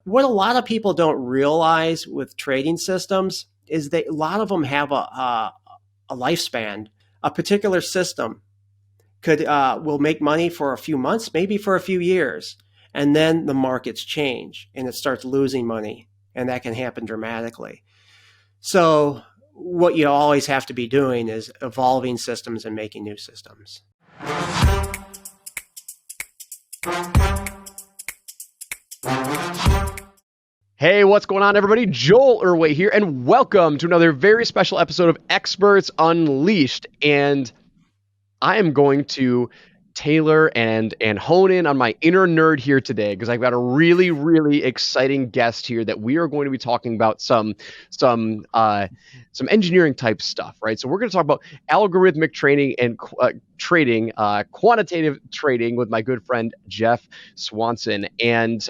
what a lot of people don't realize with trading systems is that a lot of them have a lifespan. A particular system will make money for a few months, maybe for a few years, and then the markets change and it starts losing money, and that can happen dramatically. So what you always have to be doing is evolving systems and making new systems. Hey, what's going on, everybody? Joel Irway here, and welcome to another very special episode of Experts Unleashed. And I am going to tailor and hone in on my inner nerd here today, because I've got a really, really exciting guest here that we are going to be talking about some engineering type stuff, right? So we're going to talk about algorithmic trading and quantitative trading with my good friend Jeff Swanson. And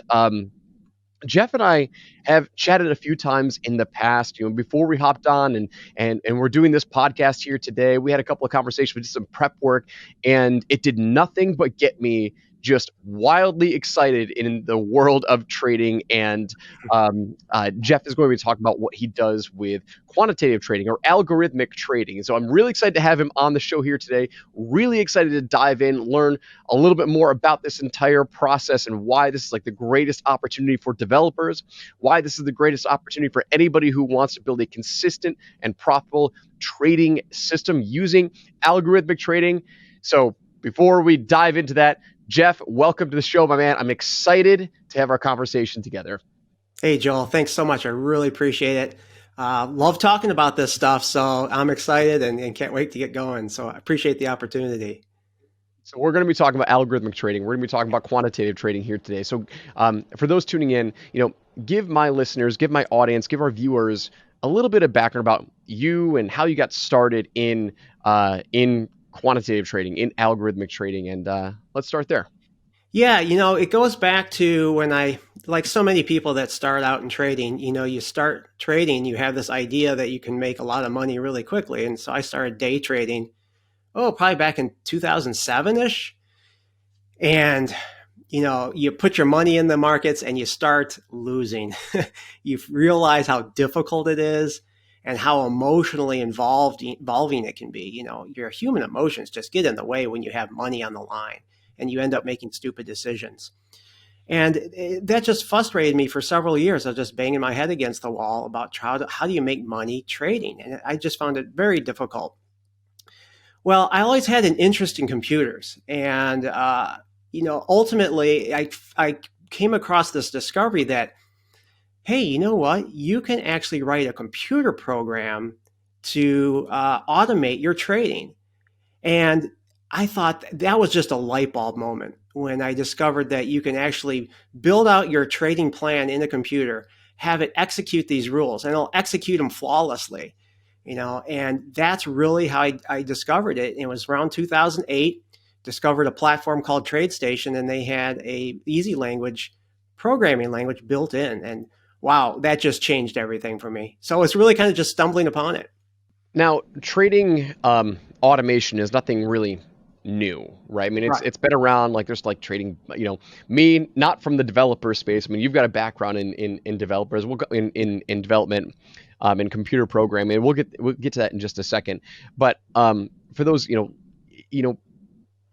Jeff and I have chatted a few times in the past, before we hopped on and we're doing this podcast here today. We had a couple of conversations, we did some prep work, and it did nothing but get me just wildly excited in the world of trading. And Jeff is going to be talking about what he does with quantitative trading or algorithmic trading. And so I'm really excited to have him on the show here today. Really excited to dive in, learn a little bit more about this entire process and why this is like the greatest opportunity for developers, why this is the greatest opportunity for anybody who wants to build a consistent and profitable trading system using algorithmic trading. So before we dive into that, Jeff, welcome to the show, my man. I'm excited to have our conversation together. Hey, Joel, thanks so much. I really appreciate it. Love talking about this stuff, so I'm excited and can't wait to get going. So I appreciate the opportunity. So we're going to be talking about algorithmic trading. We're going to be talking about quantitative trading here today. So for those tuning in, give my listeners, give my audience, give our viewers a little bit of background about you and how you got started in quantitative trading, in algorithmic trading, and let's start there. Yeah, it goes back to when like so many people that start out in trading, you start trading, you have this idea that you can make a lot of money really quickly. And so I started day trading, probably back in 2007-ish. And, you put your money in the markets and you start losing. You realize how difficult it is and how emotionally involving it can be. Your human emotions just get in the way when you have money on the line and you end up making stupid decisions. And that just frustrated me for several years. I was just banging my head against the wall about how do you make money trading? And I just found it very difficult. Well, I always had an interest in computers. And, ultimately I came across this discovery that, hey, you know what? You can actually write a computer program to automate your trading. And I thought that was just a light bulb moment when I discovered that you can actually build out your trading plan in a computer, have it execute these rules, and it'll execute them flawlessly. And that's really how I discovered it. It was around 2008, discovered a platform called TradeStation, and they had a easy language programming language built in. And wow, that just changed everything for me. So it's really kind of just stumbling upon it. Now, trading automation is nothing really new, right? I mean, it's been around, like there's like trading, me, not from the developer space. I mean, you've got a background in developers. We'll go in development, in computer programming, and we'll get to that in just a second. But for those,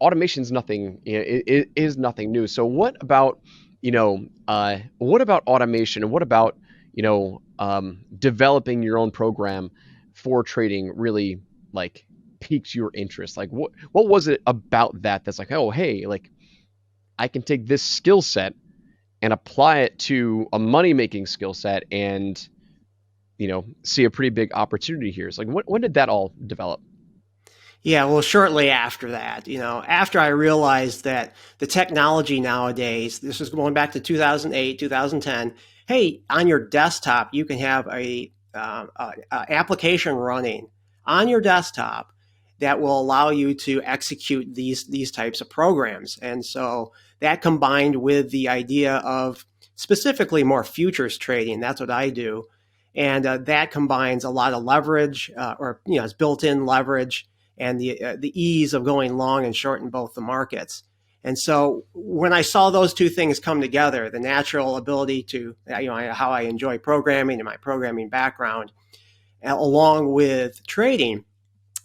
automation is nothing, it is nothing new. So what about automation, and what about, developing your own program for trading really like piques your interest? Like what was it about that's like, oh, hey, like I can take this skill set and apply it to a money-making skill set and, see a pretty big opportunity here. It's like, when did that all develop? Yeah, well, shortly after that, after I realized that the technology nowadays, this is going back to 2008, 2010, hey, on your desktop, you can have a application running on your desktop that will allow you to execute these types of programs. And so that combined with the idea of specifically more futures trading, that's what I do. And that combines a lot of leverage it's built-in leverage and the ease of going long and short in both the markets. And so when I saw those two things come together, the natural ability to, how I enjoy programming and my programming background, along with trading,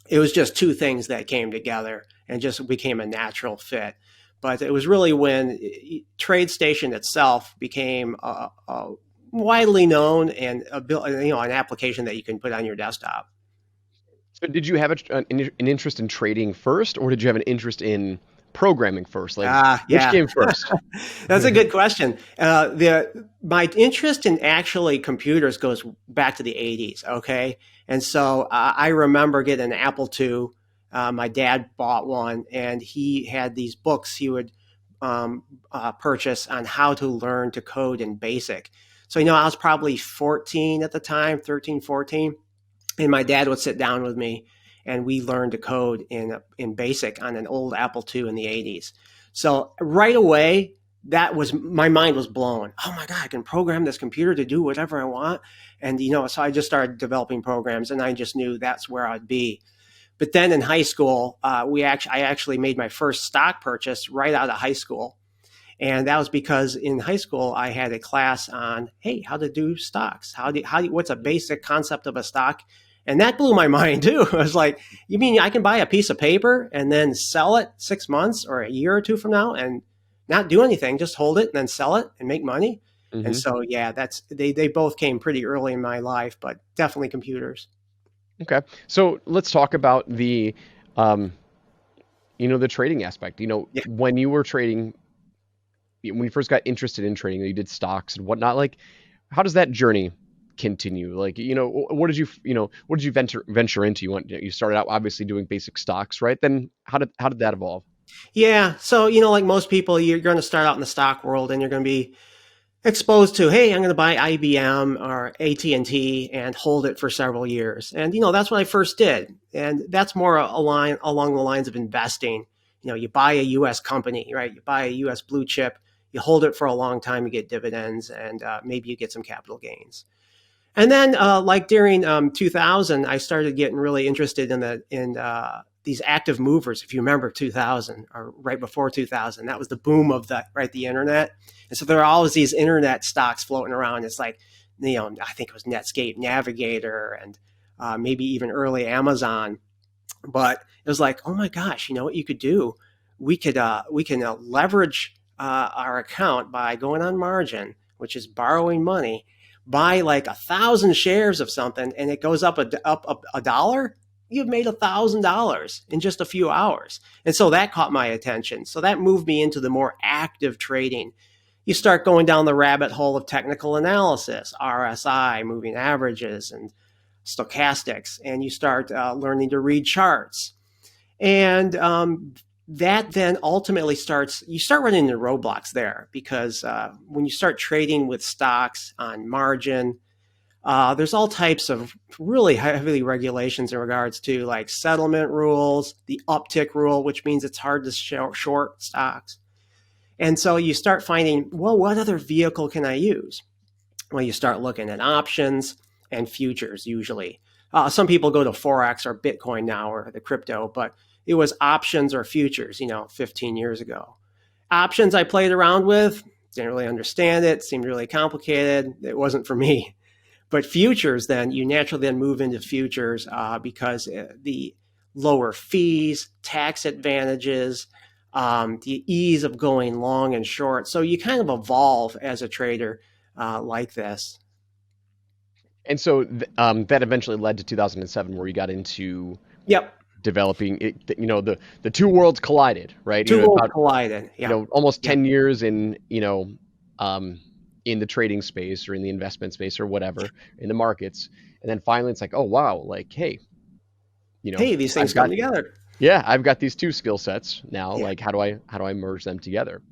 it was just two things that came together and just became a natural fit. But it was really when TradeStation itself became widely known and an application that you can put on your desktop. So did you have an interest in trading first, or did you have an interest in programming first? Like, which Yeah, came first? that's a good question. My interest in actually computers goes back to the '80s. Okay, and so I remember getting an Apple II. My dad bought one, and he had these books he would purchase on how to learn to code in BASIC. So I was probably 14 at the time, 13, 14, and my dad would sit down with me and we learned to code in BASIC on an old Apple II in the '80s. So right away, that was my mind was blown. Oh my God, I can program this computer to do whatever I want. And so I just started developing programs, and I just knew that's where I'd be. But then in high school, I actually made my first stock purchase right out of high school. And that was because in high school, I had a class on, hey, how to do stocks. What's a basic concept of a stock? And that blew my mind too. I was like, you mean I can buy a piece of paper and then sell it 6 months or a year or two from now and not do anything, just hold it and then sell it and make money? And Hmm. so, yeah, they both came pretty early in my life, but definitely computers. Okay. So let's talk about um, the trading aspect. Yeah. When you were trading, when you first got interested in trading, you did stocks and whatnot. Like, how does that journey continue? Like, what did you venture into? You started out obviously doing basic stocks, right? Then how did that evolve? Yeah. So, like most people, you're going to start out in the stock world and you're going to be exposed to, hey, I'm going to buy IBM or AT&T and T and hold it for several years. And, that's what I first did. And that's more along the lines of investing. You buy a U.S. company, right? You buy a U.S. blue chip, you hold it for a long time, you get dividends, and maybe you get some capital gains. And then, like during 2000, I started getting really interested in these active movers. If you remember 2000 or right before 2000, that was the boom of the internet. And so there are always these internet stocks floating around. It's like, I think it was Netscape Navigator and maybe even early Amazon. But it was like, oh my gosh, you know what you could do? We can leverage our account by going on margin, which is borrowing money, buy like 1,000 shares of something, and it goes up a dollar. You've made $1,000 in just a few hours. And so that caught my attention. So that moved me into the more active trading. You start going down the rabbit hole of technical analysis, RSI, moving averages, and stochastics, and you start learning to read charts. And that then ultimately you start running into roadblocks there because when you start trading with stocks on margin, there's all types of really heavy regulations in regards to like settlement rules, the uptick rule, which means it's hard to short stocks. And so you start finding, well, what other vehicle can I use? Well, you start looking at options and futures usually. Some people go to Forex or Bitcoin now or the crypto, but it was options or futures, 15 years ago. Options I played around with, didn't really understand it, seemed really complicated. It wasn't for me. But futures, then you naturally then move into futures because the lower fees, tax advantages, the ease of going long and short. So you kind of evolve as a trader like this. And so that eventually led to 2007, where you got into Yep. developing it. The two worlds collided, right? Two worlds About collided. Yeah. almost Yeah. 10 years in the trading space or in the investment space or whatever in the markets, and then finally it's like, oh wow, like, hey, Hey, these things I've come got together. yeah, I've got these two skill sets now. Yeah. Like, how do I merge them together?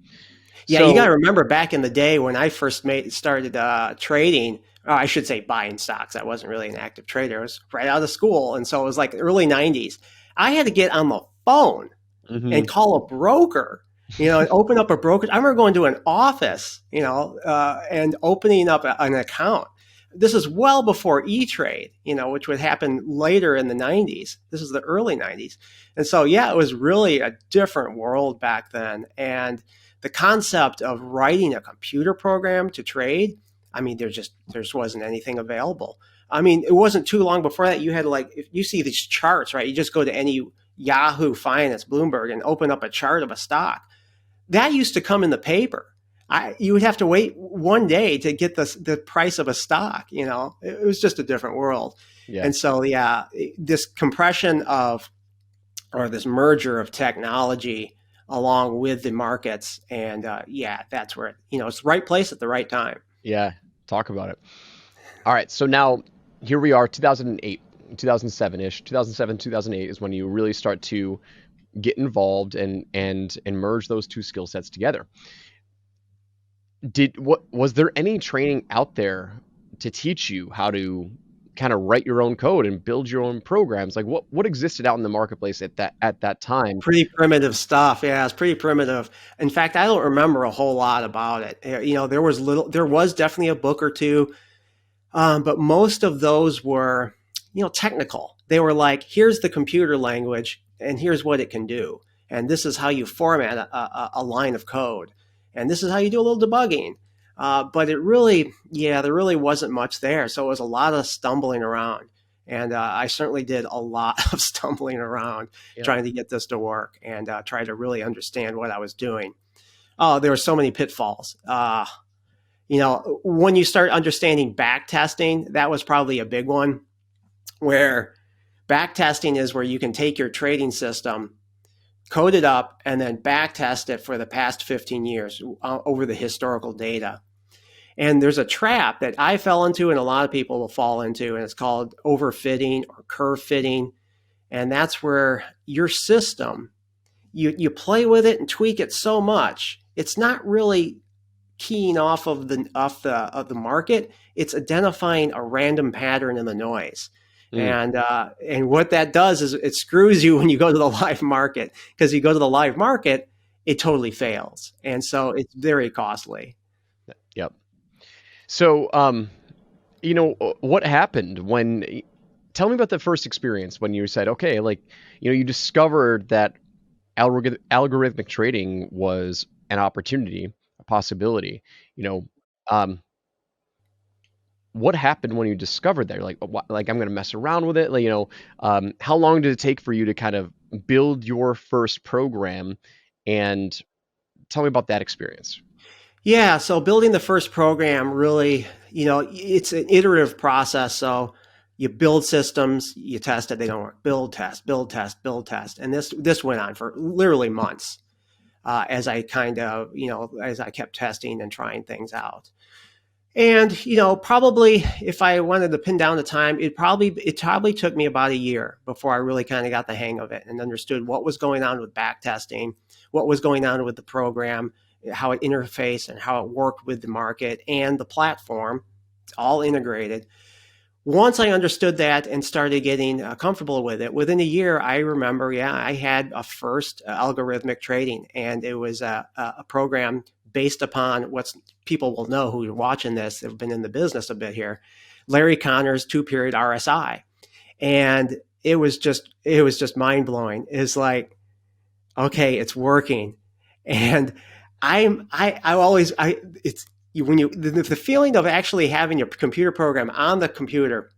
Yeah, you got So to remember back in the day when I first started trading, or I should say buying stocks. I wasn't really an active trader. I was right out of school. And so it was like early 90s. I had to get on the phone and mhm. call a broker, and open up a broker. I remember going to an office, and opening up an account. This is well before E-Trade, which would happen later in the 90s. This is the early 90s. And so, yeah, it was really a different world back then. And the concept of writing a computer program to trade, I mean, there just wasn't anything available. I mean, it wasn't too long before that. You had like, if you see these charts, right? You just go to any Yahoo Finance, Bloomberg, and open up a chart of a stock. That used to come in the paper. You would have to wait one day to get the price of a stock. It was just a different world. Yeah. And so, yeah, this compression of, or this merger of technology along with the markets, and yeah, that's where it's the right place at the right time. Yeah. Talk about it. All right. So now here we are, 2008, 2007-ish, 2007, 2008 is when you really start to get involved and merge those two skill sets together. Was there any training out there to teach you how to kind of write your own code and build your own programs? Like what existed out in the marketplace at that time? Pretty primitive stuff. Yeah, it's pretty primitive. In fact, I don't remember a whole lot about it. There was definitely a book or two, but most of those were, technical. They were like, here's the computer language and here's what it can do. And this is how you format a line of code. And this is how you do a little debugging. But there really wasn't much there. So it was a lot of stumbling around. And I certainly did a lot of stumbling around trying to get this to work and try to really understand what I was doing. Oh, there were so many pitfalls. When you start understanding back testing, that was probably a big one, where back testing is where you can take your trading system, code it up, and then back test it for the past 15 years over the historical data. And there's a trap that I fell into and a lot of people will fall into, and it's called overfitting or curve fitting. And that's where your system, you play with it and tweak it so much, it's not really keying off of the market. It's identifying a random pattern in the noise. And what that does is it screws you when you go to the live market, because you go to the live market, it totally fails. And so it's very costly. Yep. So, what happened tell me about the first experience when you said, okay, like, you discovered that algorithmic trading was an opportunity, a possibility, what happened when you discovered that? You're like, like, I'm going to mess around with it. Like, how long did it take for you to kind of build your first program? And tell me about that experience. Yeah. So building the first program really, it's an iterative process. So you build systems, you test it, they don't work. Build, test, build, test, build, test. And this went on for literally months as I as I kept testing and trying things out. And, probably if I wanted to pin down the time, it probably took me about a year before I really kind of got the hang of it and understood what was going on with back testing, what was going on with the program, how it interfaced and how it worked with the market and the platform. It's all integrated. Once I understood that and started getting comfortable with it, within a year, I remember, I had a first algorithmic trading, and it was a program based upon what people will know who are watching this, have been in the business a bit here, Larry Connor's 2-period RSI. And it was just mind blowing. It's like, okay, it's working. And it's when the feeling of actually having your computer program on the computer,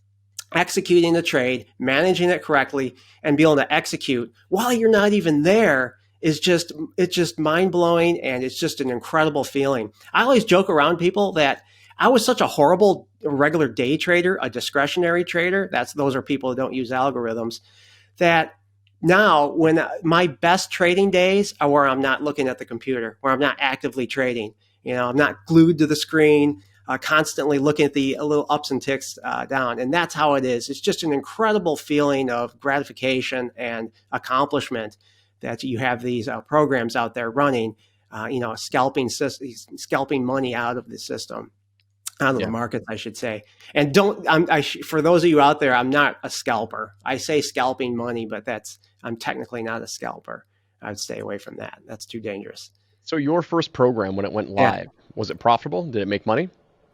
executing the trade, managing it correctly, and be able to execute while you're not even there it's just mind blowing, and it's just an incredible feeling. I always joke around people that I was such a horrible regular day trader, a discretionary trader. Those are people who don't use algorithms. That now, when my best trading days are where I'm not looking at the computer, where I'm not actively trading. I'm not glued to the screen, constantly looking at the little ups and ticks down. And that's how it is. It's just an incredible feeling of gratification and accomplishment that you have these programs out there running, scalping money out of the system, out of the markets, I should say. And for those of you out there, I'm not a scalper. I say scalping money, but I'm technically not a scalper. I'd stay away from that. That's too dangerous. So your first program, when it went live, was it profitable? Did it make money?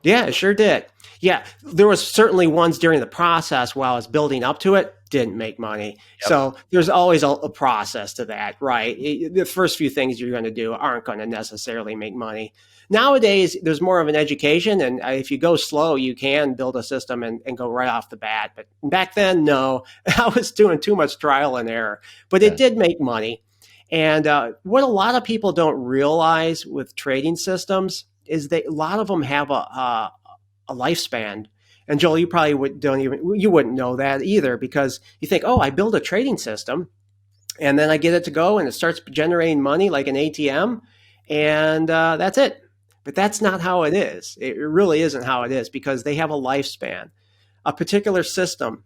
Yeah, it sure did. Yeah, there was certainly ones during the process while I was building up to it didn't make money. Yep. So there's always a process to that, right? The first few things you're going to do aren't going to necessarily make money. Nowadays, there's more of an education, and if you go slow, you can build a system and go right off the bat. But back then, no, I was doing too much trial and error. But it Yeah. did make money. And what a lot of people don't realize with trading systems is that a lot of them have a lifespan. And Joel, you probably you wouldn't know that either because you think, oh, I build a trading system and then I get it to go and it starts generating money like an ATM, and that's it. But that's not how it is. It really isn't how it is because they have a lifespan. A particular system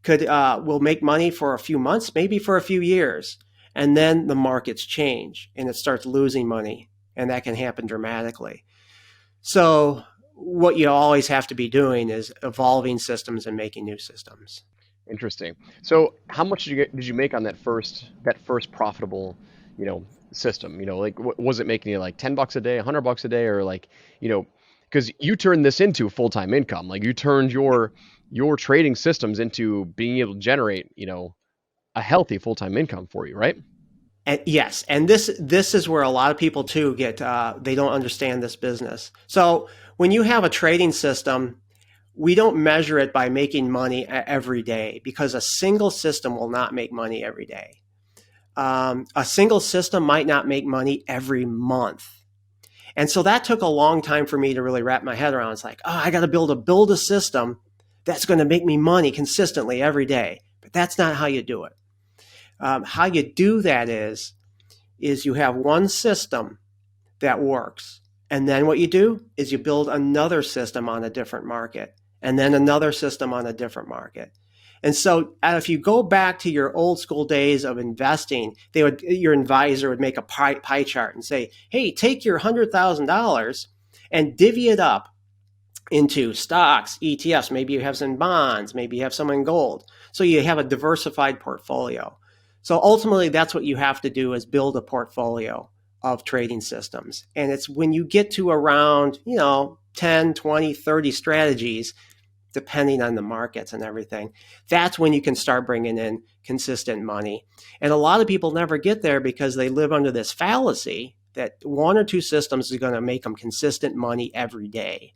could will make money for a few months, maybe for a few years, and then the markets change and it starts losing money, and that can happen dramatically. So what you always have to be doing is evolving systems and making new systems. Interesting. So, how much did you make on that first profitable, you know, system? Like was it making you like $10 a day, $100 a day, or like, you know, because you turned this into full-time income. Like you turned your trading systems into being able to generate, a healthy full-time income for you, right? And yes, and this is where a lot of people too get they don't understand this business. So when you have a trading system, we don't measure it by making money every day because a single system will not make money every day. A single system might not make money every month. And so that took a long time for me to really wrap my head around. It's like, oh, I got to build a system that's going to make me money consistently every day. But that's not how you do it. How you do that is you have one system that works. And then what you do is you build another system on a different market and then another system on a different market. And so if you go back to your old school days of investing, your advisor would make a pie chart and say, hey, take your $100,000 and divvy it up into stocks, ETFs. Maybe you have some bonds, maybe you have some in gold. So you have a diversified portfolio. So ultimately, that's what you have to do is build a portfolio of trading systems. And it's when you get to around, 10, 20, 30 strategies, depending on the markets and everything, that's when you can start bringing in consistent money. And a lot of people never get there because they live under this fallacy that one or two systems is going to make them consistent money every day.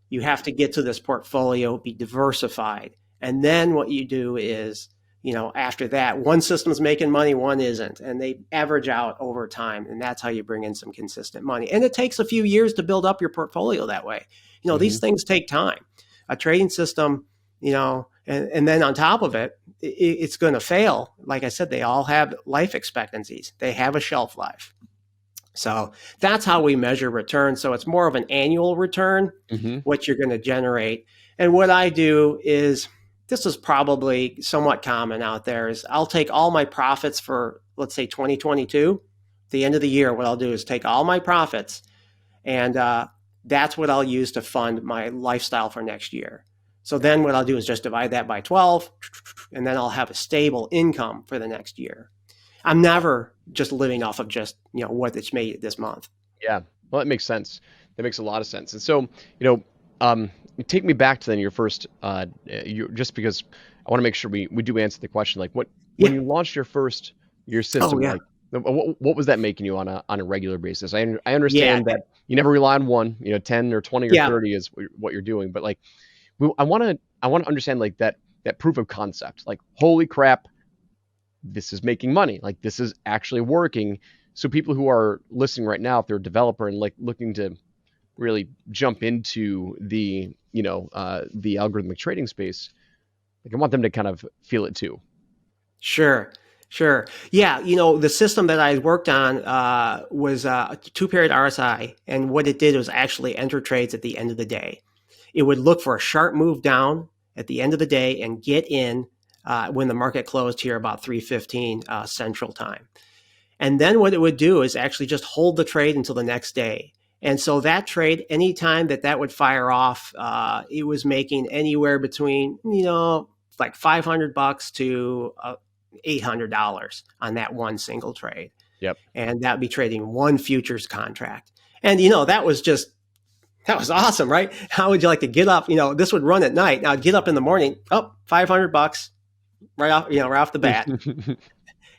You have to get to this portfolio, be diversified. And then what you do is, after that, one system's making money, one isn't. And they average out over time. And that's how you bring in some consistent money. And it takes a few years to build up your portfolio that way. Hmm. These things take time. A trading system, and then on top of it, it's going to fail. Like I said, they all have life expectancies. They have a shelf life. So that's how we measure return. So it's more of an annual return, Hmm. what you're going to generate. And what I do is, this is probably somewhat common out there, is I'll take all my profits for, let's say, 2022. At the end of the year, what I'll do is take all my profits, and that's what I'll use to fund my lifestyle for next year. So then what I'll do is just divide that by 12, and then I'll have a stable income for the next year. I'm never just living off of just, what it's made this month. Yeah. Well, that makes sense. That makes a lot of sense. And so, you know, um, take me back to then your first, just because I want to make sure we do answer the question, like when Yeah. you launched your Oh, system, yeah. like what was that making you on a regular basis? I Yeah. understand that you never rely on one, 10 or 20 or Yeah. 30 is what you're doing, but like, I want to understand like that proof of concept, like, holy crap, this is making money. Like this is actually working. So people who are listening right now, if they're a developer and like looking to really jump into the algorithmic trading space, like I want them to kind of feel it too. Sure. Sure. Yeah. The system that I worked on was a two-period RSI. And what it did was actually enter trades at the end of the day. It would look for a sharp move down at the end of the day and get in when the market closed here about 3:15 Central Time. And then what it would do is actually just hold the trade until the next day. And so that trade, anytime that would fire off, it was making anywhere between, like $500 to $800 on that one single trade. Yep. And that would be trading one futures contract. And, that was just That was awesome, right? How would you like to get up? This would run at night. Now I'd get up in the morning. Oh, $500 right off, right off the bat.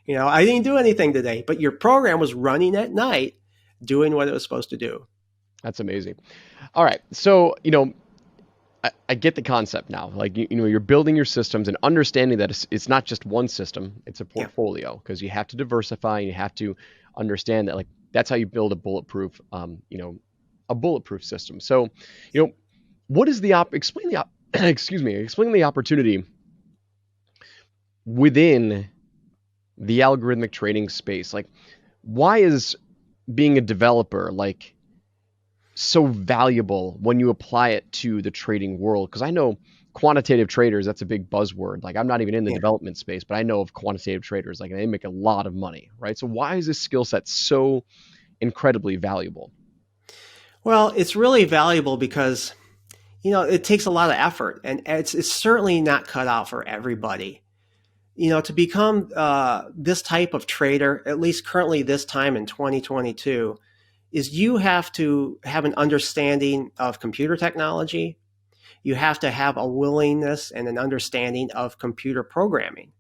I didn't do anything today, but your program was running at night, doing what it was supposed to do. That's amazing. All right. So, I get the concept now. Like, you're building your systems and understanding that it's not just one system, it's a Yeah. portfolio, because you have to diversify and you have to understand that, like, that's how you build a bulletproof, a bulletproof system. So, what is explain the, excuse me, explain the opportunity within the algorithmic trading space. Like, why is being a developer, like, so valuable when you apply it to the trading world? Because I know quantitative traders, that's a big buzzword. Like, I'm not even in the Yeah. development space, but I know of quantitative traders, like, they make a lot of money, right? So why is this skill set so incredibly valuable? Well, it's really valuable because it takes a lot of effort, and it's certainly not cut out for everybody. To become this type of trader, at least currently this time in 2022, is you have to have an understanding of computer technology. You have to have a willingness and an understanding of computer programming.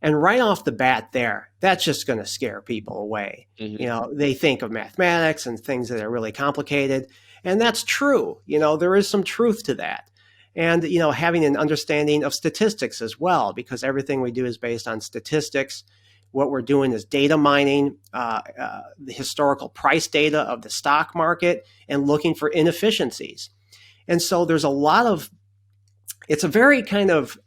And right off the bat there, that's just going to scare people away. Hmm. They think of mathematics and things that are really complicated. And that's true. There is some truth to that. And, having an understanding of statistics as well, because everything we do is based on statistics. What we're doing is data mining, the historical price data of the stock market and looking for inefficiencies. And so it's a very kind of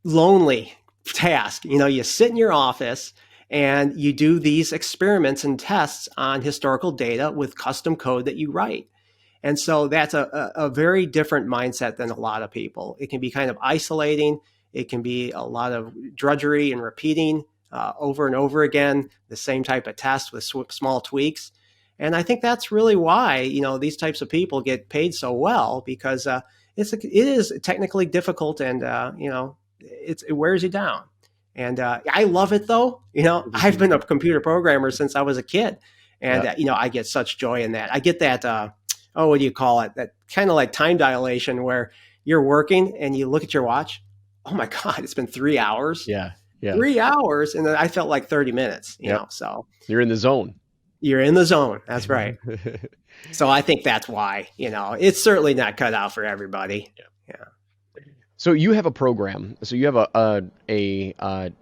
lonely task. You sit in your office and you do these experiments and tests on historical data with custom code that you write. And so that's a very different mindset than a lot of people. It can be kind of isolating. It can be a lot of drudgery and repeating over and over again the same type of test with small tweaks. And I think that's really why these types of people get paid so well, because it is technically difficult, and it wears you down. And I love it though. I've been a computer programmer since I was a kid, and Yeah. I get such joy in that. I get that. What do you call it? That kind of like time dilation where you're working and you look at your watch. Oh my God, it's been 3 hours. Yeah. Yeah. 3 hours, and then I felt like 30 minutes. Yep. So You're in the zone. you're in the zone. That's right. So I think that's why, it's certainly not cut out for everybody. Yeah. So you have a program. So you have a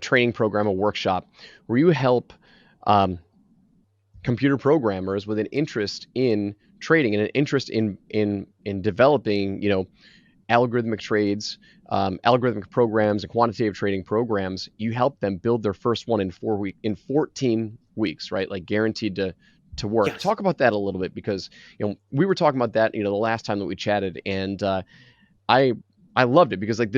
training program, a workshop where you help computer programmers with an interest in trading and an interest in developing, algorithmic trades, algorithmic programs, and quantitative trading programs. You help them build their first one in 14 weeks, right? Like, guaranteed to work. Yes. Talk about that a little bit, because we were talking about that the last time that we chatted, and I loved it, because, like,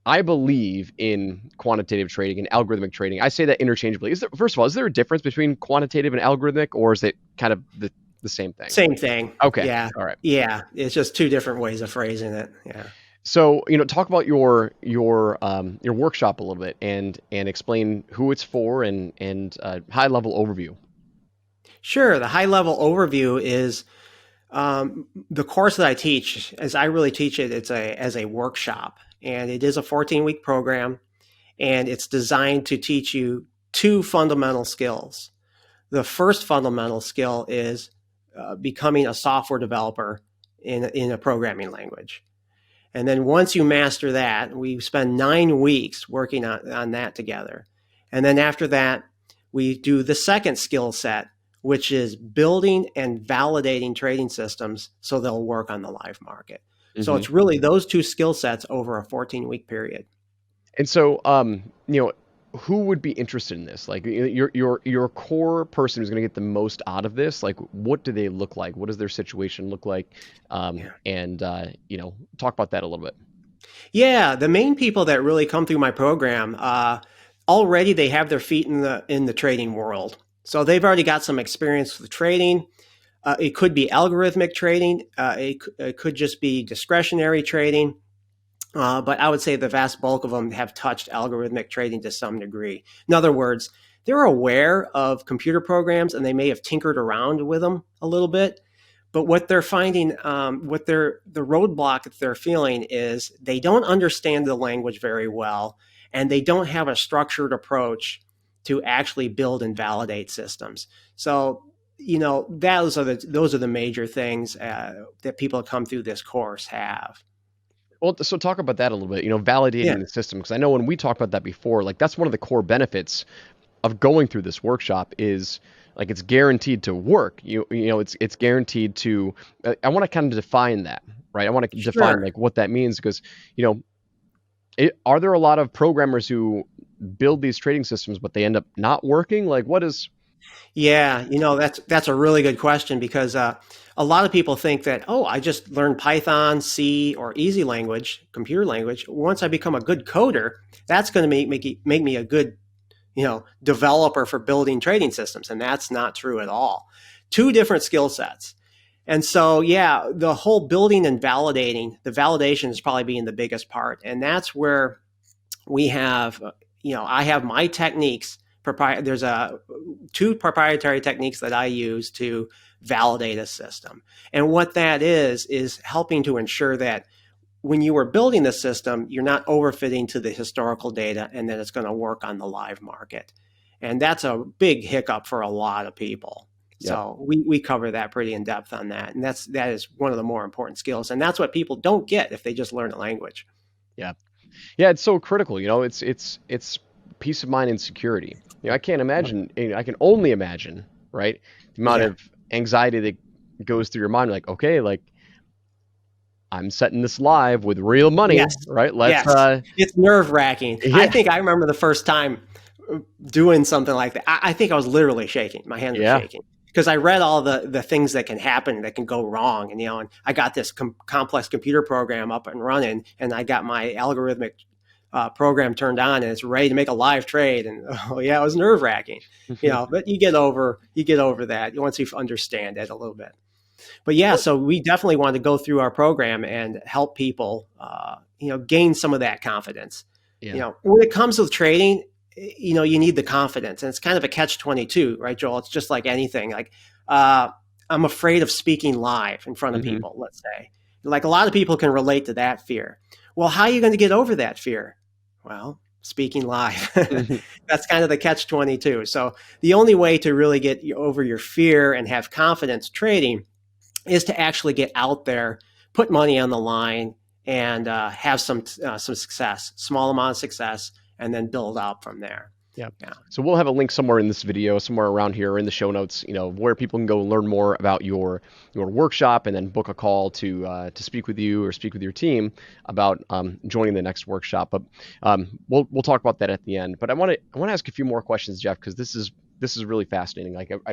I believe in quantitative trading and algorithmic trading. I say that interchangeably. First of all, is there a difference between quantitative and algorithmic, or is it kind of the same thing? Same thing. Okay. Yeah. All right. Yeah. It's just two different ways of phrasing it. Yeah. So, talk about your workshop a little bit, and explain who it's for, and high level overview. Sure. The high level overview is the course that I teach. As I really teach it, as a workshop, and it is a 14-week program, and it's designed to teach you two fundamental skills. The first fundamental skill is becoming a software developer in a programming language. And then once you master that, we spend 9 weeks working on that together. And then after that, we do the second skill set, which is building and validating trading systems so they'll work on the live market. So it's really those two skill sets over a 14-week period. And so, who would be interested in this? Like, your core person who's going to get the most out of this. Like, what do they look like? What does their situation look like? And talk about that a little bit. Yeah, the main people that really come through my program already they have their feet in the trading world, so they've already got some experience with trading. It could be algorithmic trading. It could just be discretionary trading. But I would say the vast bulk of them have touched algorithmic trading to some degree. In other words, they're aware of computer programs and they may have tinkered around with them a little bit. But what they're finding, the roadblock that they're feeling is they don't understand the language very well, and they don't have a structured approach to actually build and validate systems. So, those are the major things that people come through this course have. Well, so talk about that a little bit, Yeah, validating the system, because I know when we talked about that before, like that's one of the core benefits of going through this workshop is like it's guaranteed to work. It's guaranteed to. I want to kind of define that, right? I want to define sure. like what that means because you know, are there a lot of programmers who build these trading systems but they end up not working? Like, what is? Yeah, that's a really good question because a lot of people think that, oh, I just learned Python, C, or easy language, computer language. Once I become a good coder, that's going to make me a good, developer for building trading systems, and that's not true at all. Two different skill sets. And so, yeah, the whole building and validating, the validation is probably being the biggest part, and that's where we have, I have my techniques. There's two proprietary techniques that I use to validate a system. And what that is helping to ensure that when you are building the system, you're not overfitting to the historical data and that it's going to work on the live market. And that's a big hiccup for a lot of people. Yep. So we cover that pretty in depth on that. And that is one of the more important skills. And that's what people don't get if they just learn a language. Yeah. Yeah, it's so critical. It's peace of mind and security. I can't imagine. I can only imagine, right? The amount Yeah. of anxiety that goes through your mind. Like, okay, like I'm setting this live with real money, Yes. right? Let's. Yes. It's nerve wracking. I Yeah. think I remember the first time doing something like that. I think I was literally shaking. My hands were Yeah. shaking because I read all the things that can happen, that can go wrong. And I got this complex computer program up and running, and I got my algorithmic program turned on, and it's ready to make a live trade. And oh yeah, it was nerve wracking. But you get over that once you understand it a little bit. But yeah, so we definitely want to go through our program and help people, gain some of that confidence. Yeah. When it comes to trading, you need the confidence, and it's kind of a catch-22, right, Joel? It's just like anything. Like, I'm afraid of speaking live in front of Hmm. people. Let's say, like a lot of people can relate to that fear. Well, how are you going to get over that fear? Well, speaking live. That's kind of the catch-22. So the only way to really get over your fear and have confidence trading is to actually get out there, put money on the line, and have some success, small amount of success, and then build up from there. Yeah. Yeah. So we'll have a link somewhere in this video, somewhere around here in the show notes, where people can go learn more about your workshop and then book a call to speak with you or speak with your team about joining the next workshop. But we'll talk about that at the end. But I want to ask a few more questions, Jeff, because this is really fascinating. Like I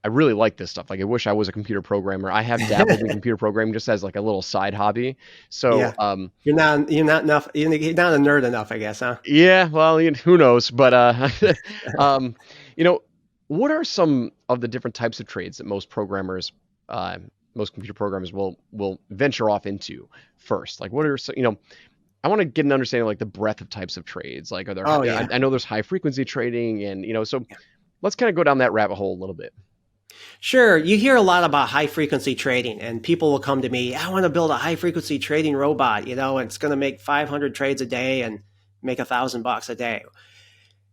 really like this stuff. Like I wish I was a computer programmer. I have dabbled in computer programming just as like a little side hobby. So Yeah. You're not enough. You're not a nerd enough, I guess, huh? yeah, well, who knows? But um, you know, what are some of the different types of trades that most computer programmers will venture off into first? Like, what are I want to get an understanding of like the breadth of types of trades. Like, are there? Oh I yeah. know there's high frequency trading, and so Yeah. let's kind of go down that rabbit hole a little bit. Sure. You hear a lot about high frequency trading, and people will come to me, I want to build a high frequency trading robot, and it's going to make 500 trades a day and make $1,000 a day.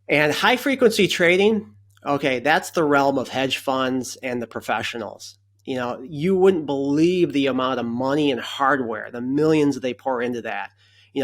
And high frequency trading, okay, that's the realm of hedge funds and the professionals. You wouldn't believe the amount of money and hardware, the millions that they pour into that.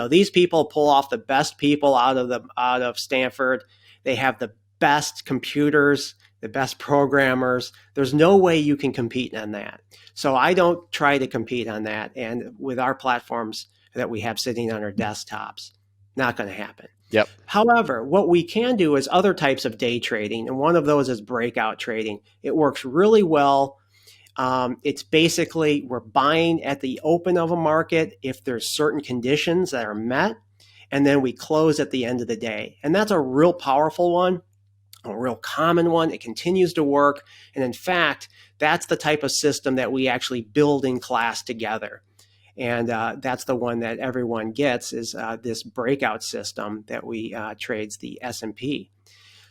These people pull off the best people out of Stanford. They have the best computers, the best programmers. There's no way you can compete on that. So I don't try to compete on that. And with our platforms that we have sitting on our desktops, not going to happen. Yep. However, what we can do is other types of day trading, and one of those is breakout trading. It works really well. It's basically we're buying at the open of a market if there's certain conditions that are met, and then we close at the end of the day. And that's a real powerful one, a real common one. It continues to work. And in fact, that's the type of system that we actually build in class together. And that's the one that everyone gets is this breakout system that we trades the S&P.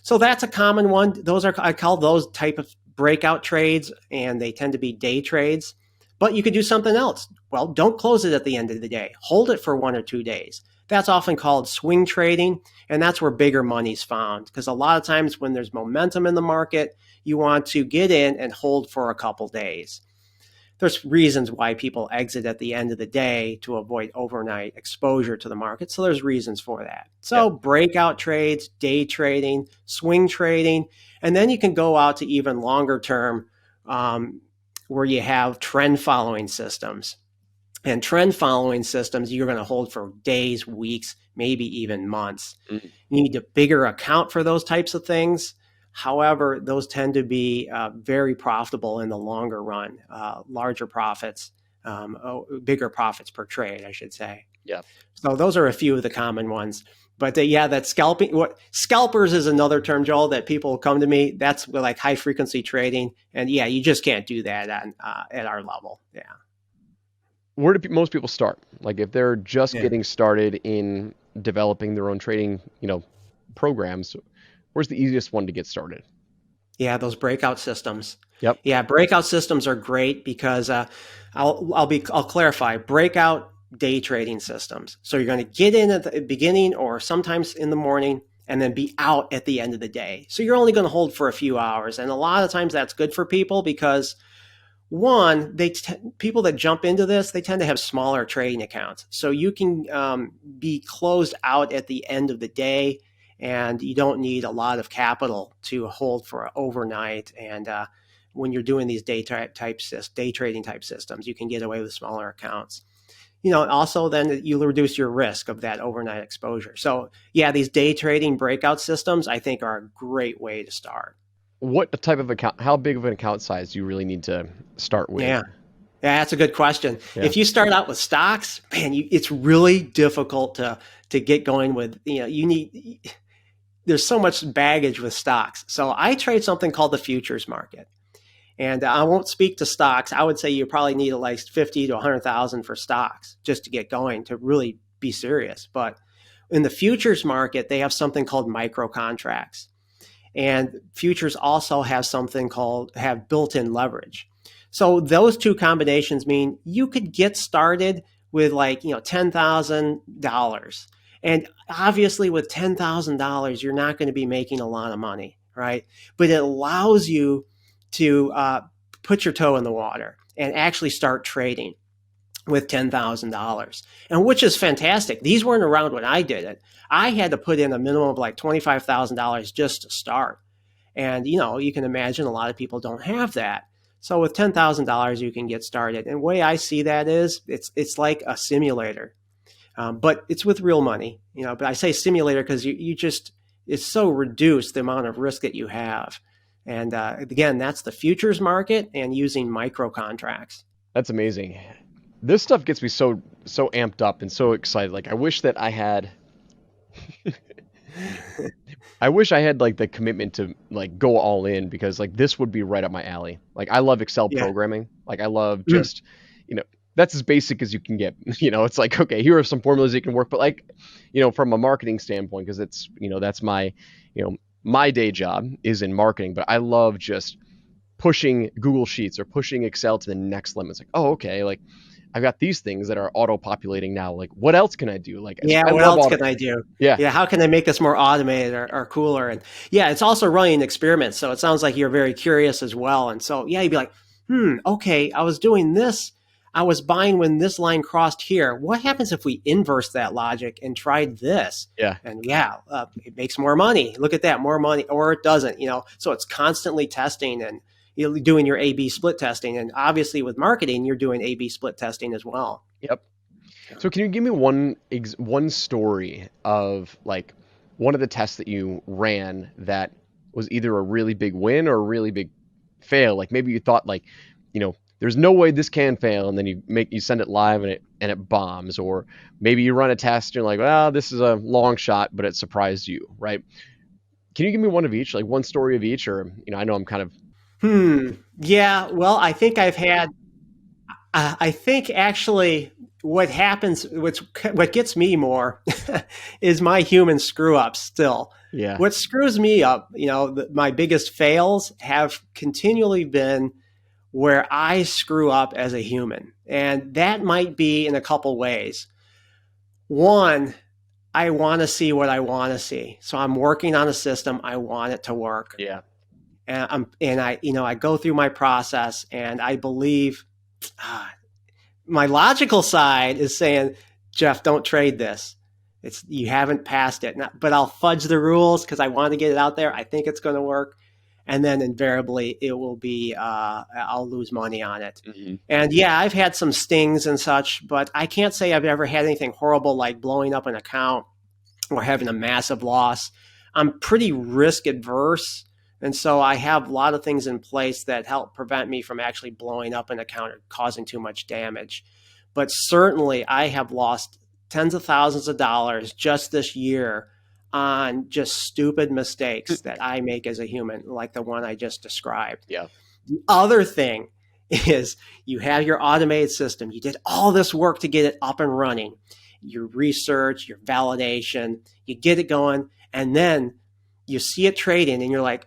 So that's a common one. Those are, I call those type of breakout trades, and they tend to be day trades. But you could do something else. Well, don't close it at the end of the day. Hold it for 1 or 2 days. That's often called swing trading, and that's where bigger money's found. Because a lot of times when there's momentum in the market, you want to get in and hold for a couple days. There's reasons why people exit at the end of the day to avoid overnight exposure to the market. So there's reasons for that. So Yep. breakout trades, day trading, swing trading, and then you can go out to even longer term where you have trend following systems. And trend following systems you're going to hold for days, weeks, maybe even months. Mm. You need a bigger account for those types of things. However, those tend to be very profitable in the longer run, larger profits, bigger profits per trade, I should say. Yeah. So those are a few of the common ones. But yeah, that scalping, what scalpers is another term, Joel, that people come to me. That's like high frequency trading, and yeah, you just can't do that at our level. Yeah. Where do most people start? Like if they're just Yeah. getting started in developing their own trading, programs, where's the easiest one to get started? Yeah, those breakout systems. Yep. Yeah, breakout systems are great because I'll clarify breakout day trading systems. So you're going to get in at the beginning or sometimes in the morning and then be out at the end of the day. So you're only going to hold for a few hours, and a lot of times that's good for people because one, people that jump into this, they tend to have smaller trading accounts. So you can be closed out at the end of the day, and you don't need a lot of capital to hold for overnight. And when you're doing these day trading type systems, you can get away with smaller accounts. Also then you'll reduce your risk of that overnight exposure. So yeah, these day trading breakout systems, I think, are a great way to start. What type of account, how big of an account size do you really need to start with? Yeah. Yeah, that's a good question. Yeah. If you start out with stocks, man, it's really difficult to get going with. There's so much baggage with stocks. So I trade something called the futures market, and I won't speak to stocks. I would say you probably need at least 50 to 100,000 for stocks just to get going to really be serious. But in the futures market, they have something called micro contracts, and futures also have have built-in leverage. So those two combinations mean you could get started with $10,000. And obviously with $10,000, you're not going to be making a lot of money, right? But it allows you to put your toe in the water and actually start trading with $10,000, and which is fantastic. These weren't around when I did it. I had to put in a minimum of like $25,000 just to start. And, you can imagine a lot of people don't have that. So with $10,000, you can get started. And the way I see that is it's like a simulator, but it's with real money. But I say simulator because it's so reduced the amount of risk that you have. And again, that's the futures market and using micro contracts. That's amazing. This stuff gets me so amped up and so excited. Like I wish that I had like the commitment to like go all in, because like this would be right up my alley. Like I love Excel Yeah. programming. Like I love just, that's as basic as you can get. It's like, okay, here are some formulas you can work, but like, from a marketing standpoint, because it's, that's my, my day job is in marketing, but I love just pushing Google Sheets or pushing Excel to the next limit. It's like, oh, okay, like I've got these things that are auto-populating now. Like, what else can I do? Like, Yeah, I what love else auto. can I do? Yeah, Yeah, how can I make this more automated or cooler? And yeah, it's also running experiments. So it sounds like you're very curious as well. And so, yeah, you'd be like, okay, I was doing this. I was buying when this line crossed here. What happens if we inverse that logic and tried this? yeah. And yeah, it makes more money. Look at that, more money, or it doesn't, So it's constantly testing and you're doing your A/B split testing. And obviously with marketing, you're doing A/B split testing as well. Yep. So can you give me one story of like one of the tests that you ran that was either a really big win or a really big fail? Like maybe you thought like, there's no way this can fail, and then you send it live and it bombs, or maybe you run a test and you're like, well, this is a long shot, but it surprised you, right? Can you give me one of each, like one story of each, or I know I'm kind of Yeah, well, I think actually what happens, what gets me more is my human screw ups still. Yeah. What screws me up, my biggest fails have continually been where I screw up as a human. And that might be in a couple ways. One, I want to see what I want to see. So I'm working on a system. I want it to work. Yeah. I go through my process and I believe my logical side is saying, Jeff, don't trade this. You haven't passed it, but I'll fudge the rules because I want to get it out there. I think it's going to work, and then invariably it will be. I'll lose money on it. Mm-hmm. And yeah, I've had some stings and such, but I can't say I've ever had anything horrible like blowing up an account or having a massive loss. I'm pretty risk adverse. And so I have a lot of things in place that help prevent me from actually blowing up an account or causing too much damage. But certainly I have lost tens of thousands of dollars just this year on just stupid mistakes that I make as a human, like the one I just described. Yeah. The other thing is you have your automated system. You did all this work to get it up and running, your research, your validation, you get it going, and then you see it trading and you're like,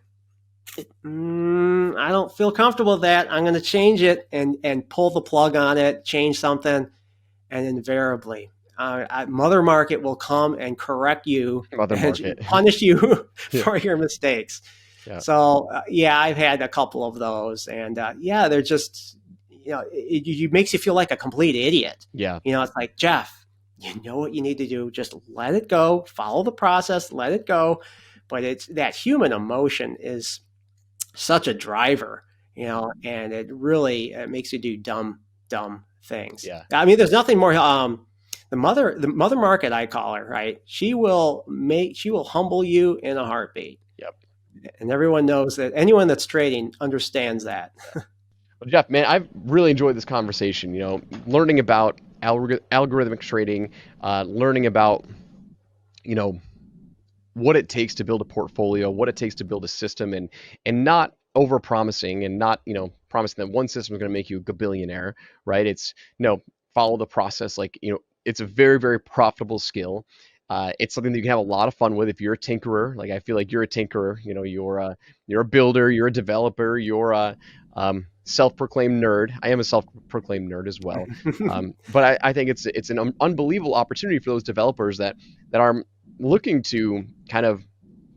I don't feel comfortable with that. I'm going to change it and pull the plug on it, change something. And invariably, Mother Market will come and correct you, and punish you for your mistakes. Yeah. So, I've had a couple of those. And they're just, it makes you feel like a complete idiot. Yeah. It's like, Jeff, you know what you need to do. Just let it go. Follow the process. Let it go. But it's that human emotion is such a driver, and it really makes you do dumb things. Yeah. I mean, there's nothing more. The mother market, I call her, right? She will humble you in a heartbeat. Yep. And everyone knows that. Anyone that's trading understands that. Well, Jeff, man, I've really enjoyed this conversation. Learning about algorithmic trading, learning about, what it takes to build a portfolio, what it takes to build a system, and not over promising and not, promising that one system is going to make you a billionaire, right? It's follow the process. Like, it's a very, very profitable skill. It's something that you can have a lot of fun with if you're a tinkerer. Like, I feel like you're a tinkerer, you're a builder, you're a developer, you're a self-proclaimed nerd. I am a self-proclaimed nerd as well. But I think it's an unbelievable opportunity for those developers that are looking to kind of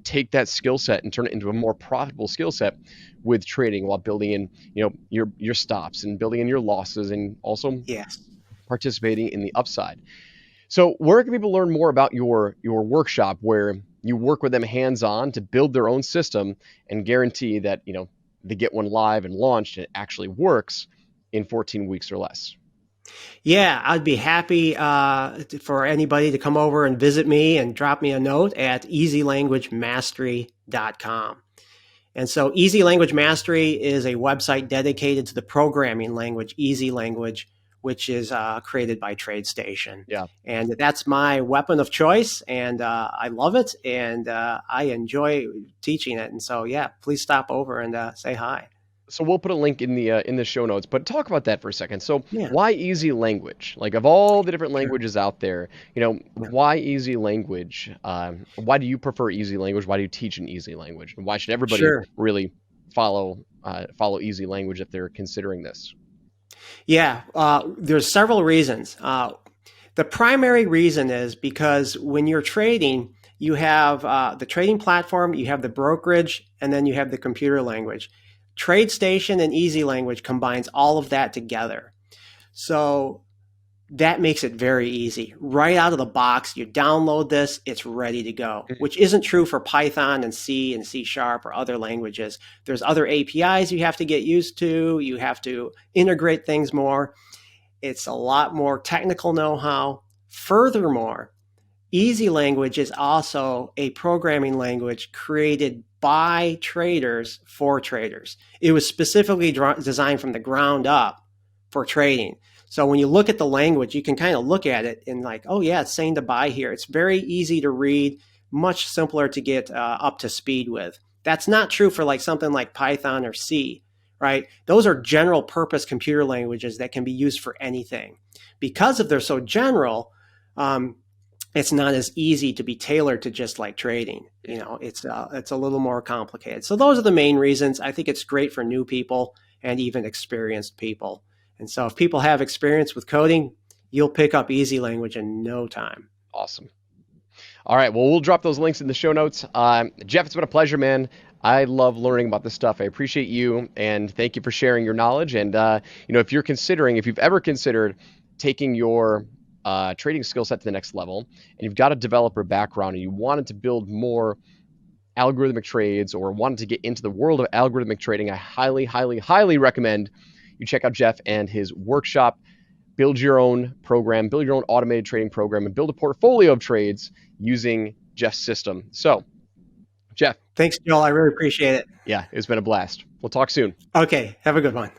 take that skill set and turn it into a more profitable skill set with trading, while building in, your stops and building in your losses, and also participating in the upside. So where can people learn more about your workshop, where you work with them hands-on to build their own system and guarantee that, they get one live and launched and it actually works in 14 weeks or less? Yeah, I'd be happy for anybody to come over and visit me and drop me a note at easylanguagemastery.com. And so Easy Language Mastery is a website dedicated to the programming language, Easy Language, which is created by TradeStation. Yeah. And that's my weapon of choice, and I love it, and I enjoy teaching it. And so, please stop over and say hi. So we'll put a link in the show notes, but talk about that for a second. So why Easy Language? Like, of all the different languages out there, why Easy Language? Why do you prefer Easy Language? Why do you teach in Easy Language? And why should everybody really follow Easy Language if they're considering this? Yeah, there's several reasons. The primary reason is because when you're trading, you have the trading platform, you have the brokerage, and then you have the computer language. TradeStation and Easy Language combines all of that together. So that makes it very easy. Right out of the box, you download this, it's ready to go, which isn't true for Python and C and C# or other languages. There's other APIs you have to get used to. You have to integrate things more. It's a lot more technical know-how. Furthermore, Easy Language is also a programming language created by traders for traders. It was specifically designed from the ground up for trading. So when you look at the language, you can kind of look at it and like, oh yeah, it's saying to buy here. It's very easy to read, much simpler to get up to speed with. That's not true for like something like Python or C, right? Those are general purpose computer languages that can be used for anything. Because if they're so general, it's not as easy to be tailored to just like trading. It's a little more complicated. So those are the main reasons. I think it's great for new people and even experienced people. And so if people have experience with coding, you'll pick up easy language in no time. Awesome. All right. Well, we'll drop those links in the show notes. Jeff, it's been a pleasure, man. I love learning about this stuff. I appreciate you, and thank you for sharing your knowledge. And if you've ever considered taking your trading skill set to the next level, and you've got a developer background, and you wanted to build more algorithmic trades or wanted to get into the world of algorithmic trading, I highly, highly, highly recommend you check out Jeff and his workshop. Build your own program, build your own automated trading program, and build a portfolio of trades using Jeff's system. So, Jeff. Thanks, Joel. I really appreciate it. Yeah, it's been a blast. We'll talk soon. Okay. Have a good one.